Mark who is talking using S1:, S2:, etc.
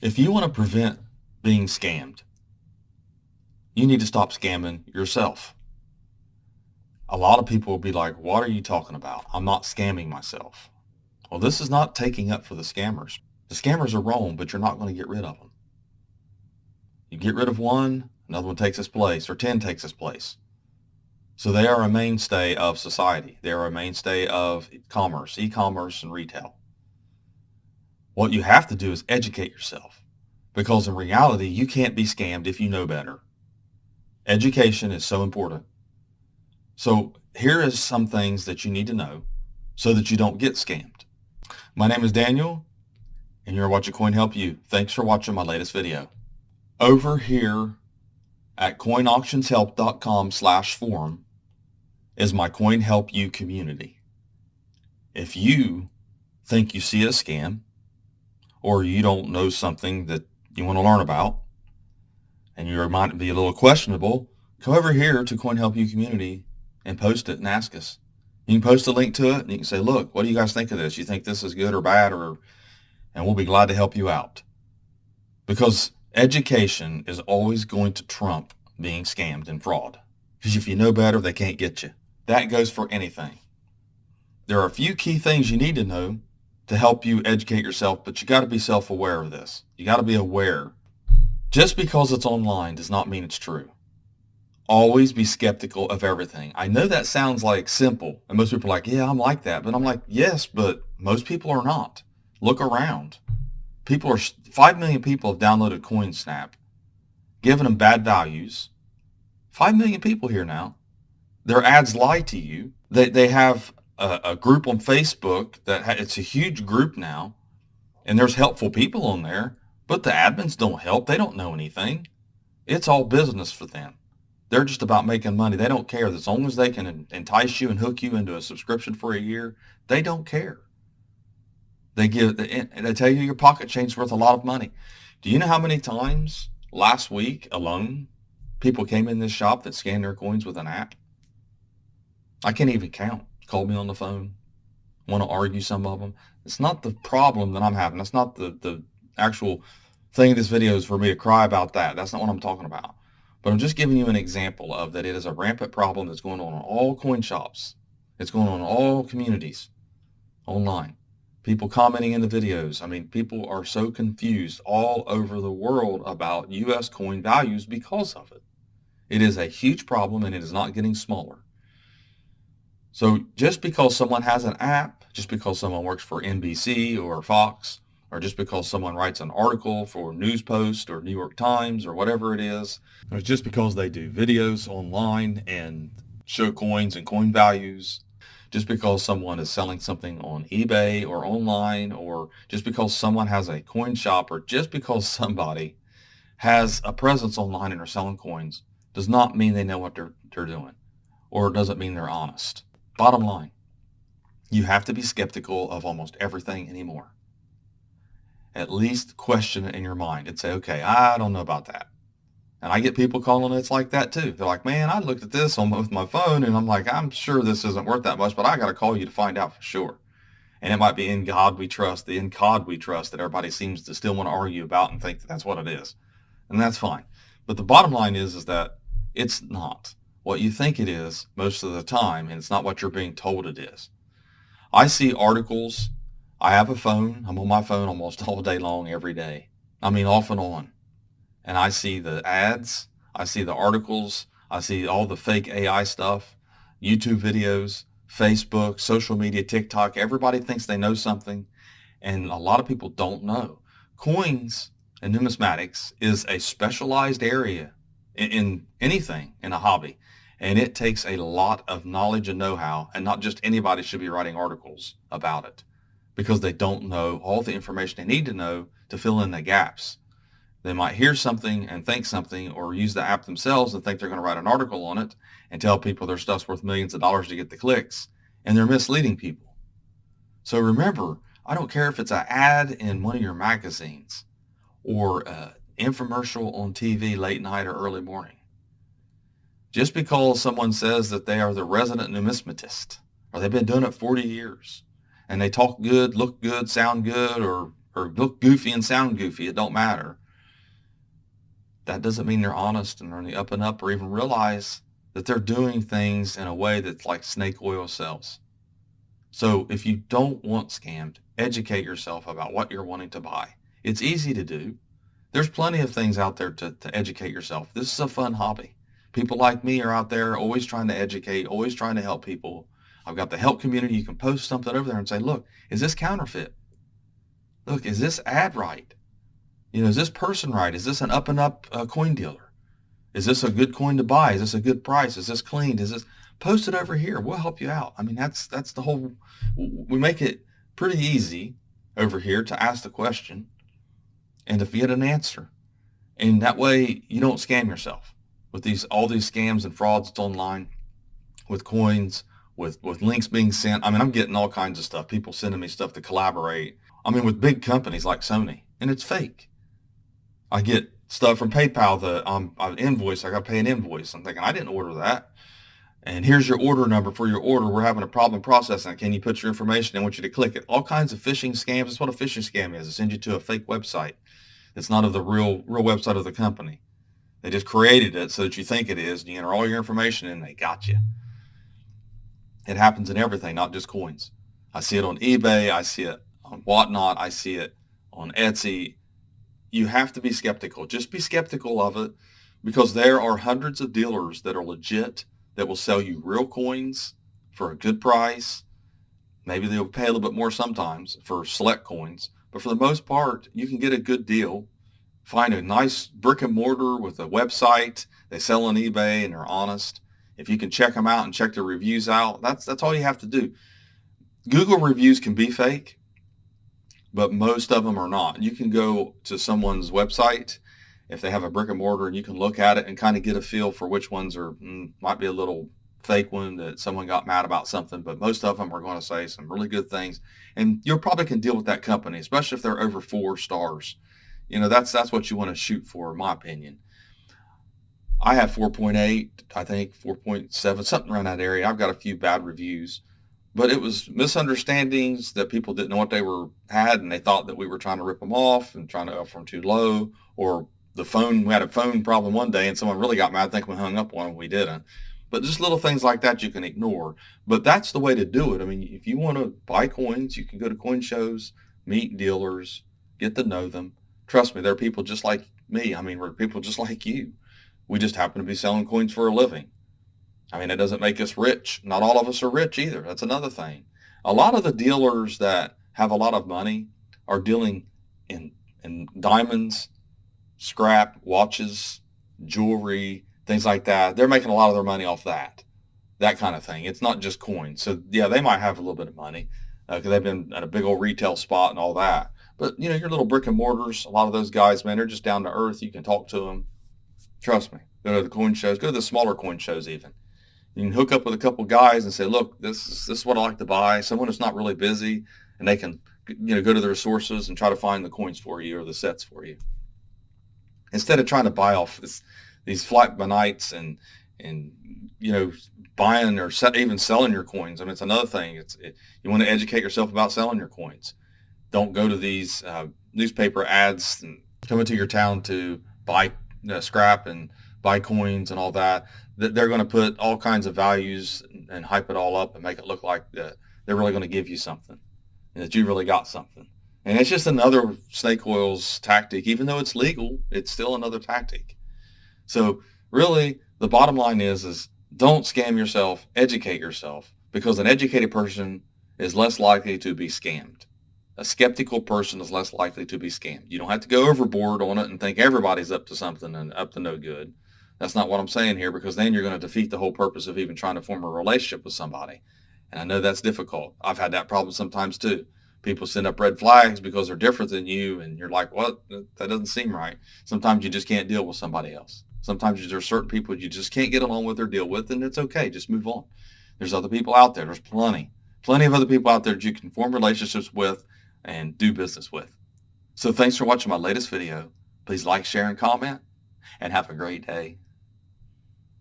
S1: If you want to prevent being scammed, you need to stop scamming yourself. A lot of people will be like, what are you talking about? I'm not scamming myself. Well, this is not taking up for the scammers. The scammers are wrong, but you're not going to get rid of them. You get rid of one, another one takes its place, or 10 takes its place. So they are a mainstay of society. They are a mainstay of commerce, e-commerce, and retail. What you have to do is educate yourself, because in reality, you can't be scammed if you know better. Education is so important. So here is some things that you need to know so that you don't get scammed. My name is Daniel, and you're watching Coin Help You. Thanks for watching my latest video. Over here at coinauctionshelp.com/forum is my Coin Help You community. If you think you see a scam, or you don't know something that you want to learn about, and you might be a little questionable, go over here to Coin Help You community and post it and ask us. You can post a link to it, and you can say, look, what do you guys think of this? You think this is good or bad? And we'll be glad to help you out. Because education is always going to trump being scammed and fraud. Because if you know better, they can't get you. That goes for anything. There are a few key things you need to know to help you educate yourself, but you got to be self-aware of this. You got to be aware. Just because it's online does not mean it's true. Always be skeptical of everything. I know that sounds like simple, and most people are like, yeah, I'm like that. But I'm like, yes, but most people are not. Look around. 5 million people have downloaded CoinSnap, giving them bad values. 5 million people here now. Their ads lie to you. They have a group on Facebook it's a huge group now, and there's helpful people on there, but the admins don't help. They don't know anything. It's all business for them. They're just about making money. They don't care. As long as they can entice you and hook you into a subscription for a year, they don't care. They tell you your pocket change is worth a lot of money. Do you know how many times last week alone people came in this shop that scanned their coins with an app? I can't even count. Called me on the phone, want to argue some of them. It's not the problem that I'm having. That's not the actual thing of this video is for me to cry about that. That's not what I'm talking about. But I'm just giving you an example of that it is a rampant problem that's going on in all coin shops. It's going on in all communities online. People commenting in the videos. I mean, people are so confused all over the world about U.S. coin values because of it. It is a huge problem, and it is not getting smaller. So just because someone has an app, just because someone works for NBC or Fox, or just because someone writes an article for News Post or New York Times or whatever it is, or just because they do videos online and show coins and coin values, just because someone is selling something on eBay or online, or just because someone has a coin shop, or just because somebody has a presence online and are selling coins, does not mean they know what they're doing, or doesn't mean they're honest. Bottom line, you have to be skeptical of almost everything anymore. At least question it in your mind and say, okay, I don't know about that. And I get people calling it's like that too. They're like, man, I looked at this with my phone, and I'm like, I'm sure this isn't worth that much, but I got to call you to find out for sure. And it might be in God we trust, the in God we trust that everybody seems to still want to argue about and think that that's what it is. And that's fine. But the bottom line is that it's not what you think it is most of the time, and it's not what you're being told it is. I see articles. I have a phone. I'm on my phone almost all day long every day. I mean, off and on. And I see the ads. I see the articles. I see all the fake AI stuff, YouTube videos, Facebook, social media, TikTok. Everybody thinks they know something, and a lot of people don't know. Coins and numismatics is a specialized area in anything, in a hobby. And it takes a lot of knowledge and know-how, and not just anybody should be writing articles about it, because they don't know all the information they need to know to fill in the gaps. They might hear something and think something, or use the app themselves and think they're going to write an article on it and tell people their stuff's worth millions of dollars to get the clicks, and they're misleading people. So remember, I don't care if it's an ad in one of your magazines or an infomercial on TV late night or early morning. Just because someone says that they are the resident numismatist, or they've been doing it 40 years, and they talk good, look good, sound good, or or look goofy and sound goofy. It don't matter. That doesn't mean they're honest and they're on the up and up, or even realize that they're doing things in a way that's like snake oil sells. So if you don't want scammed, educate yourself about what you're wanting to buy. It's easy to do. There's plenty of things out there to educate yourself. This is a fun hobby. People like me are out there always trying to educate, always trying to help people. I've got the help community. You can post something over there and say, look, is this counterfeit? Look, is this ad right? Is this person right? Is this an up and up coin dealer? Is this a good coin to buy? Is this a good price? Is this cleaned? Is this post it over here? We'll help you out. I mean, that's the whole. We make it pretty easy over here to ask the question and to get an answer, and that way you don't scam yourself with all these scams and frauds that's online, with coins, with links being sent. I mean, I'm getting all kinds of stuff. People sending me stuff to collaborate. I mean, with big companies like Sony, and it's fake. I get stuff from PayPal, an invoice. I got to pay an invoice. I'm thinking, I didn't order that. And here's your order number for your order. We're having a problem processing it. Can you put your information in? I want you to click it. All kinds of phishing scams. That's what a phishing scam is. It sends you to a fake website. It's not of the real website of the company. They just created it so that you think it is. And you enter all your information in, they got you. It happens in everything, not just coins. I see it on eBay. I see it on Whatnot. I see it on Etsy. You have to be skeptical. Just be skeptical of it, because there are hundreds of dealers that are legit, that will sell you real coins for a good price. Maybe they'll pay a little bit more sometimes for select coins, but for the most part, you can get a good deal. Find a nice brick and mortar with a website. They sell on eBay and they're honest. If you can check them out and check their reviews out, that's all you have to do. Google reviews can be fake, but most of them are not. You can go to someone's website if they have a brick and mortar, and you can look at it and kind of get a feel for which ones might be a little fake one that someone got mad about something, but most of them are going to say some really good things, and you probably can deal with that company, especially if they're over 4 stars. That's what you want to shoot for, in my opinion. I have 4.8, I think 4.7, something around that area. I've got a few bad reviews, but it was misunderstandings that people didn't know what they had, and they thought that we were trying to rip them off and trying to offer them too low, or we had a phone problem one day and someone really got mad thinking we hung up on them. We didn't. But just little things like that you can ignore. But that's the way to do it. I mean, if you want to buy coins, you can go to coin shows, meet dealers, get to know them. Trust me, there are people just like me. I mean, we're people just like you. We just happen to be selling coins for a living. I mean, it doesn't make us rich. Not all of us are rich either. That's another thing. A lot of the dealers that have a lot of money are dealing in diamonds, scrap, watches, jewelry, things like that. They're making a lot of their money off that kind of thing. It's not just coins. So yeah, they might have a little bit of money because they've been at a big old retail spot and all that. But your little brick and mortars, a lot of those guys, man, they're just down to earth. You can talk to them. Trust me. Go to the coin shows. Go to the smaller coin shows even. You can hook up with a couple guys and say, look, this is what I like to buy. Someone that's not really busy, and they can go to their sources and try to find the coins for you or the sets for you, instead of trying to buy off these flight by nights and buying or even selling your coins. I mean, it's another thing. You want to educate yourself about selling your coins. Don't go to these newspaper ads and coming to your town to buy scrap and buy coins and all that. They're going to put all kinds of values and hype it all up and make it look like they're really going to give you something and that you really got something. And it's just another snake oil's tactic. Even though it's legal, it's still another tactic. So really, the bottom line is don't scam yourself, educate yourself, because an educated person is less likely to be scammed. A skeptical person is less likely to be scammed. You don't have to go overboard on it and think everybody's up to something and up to no good. That's not what I'm saying here, because then you're going to defeat the whole purpose of even trying to form a relationship with somebody. And I know that's difficult. I've had that problem sometimes too. People send up red flags because they're different than you, and you're like, what? That doesn't seem right. Sometimes you just can't deal with somebody else. Sometimes there's certain people you just can't get along with or deal with, and it's okay. Just move on. There's other people out there. There's plenty of other people out there that you can form relationships with and do business with. So thanks for watching my latest video. Please like, share, and comment, and have a great day.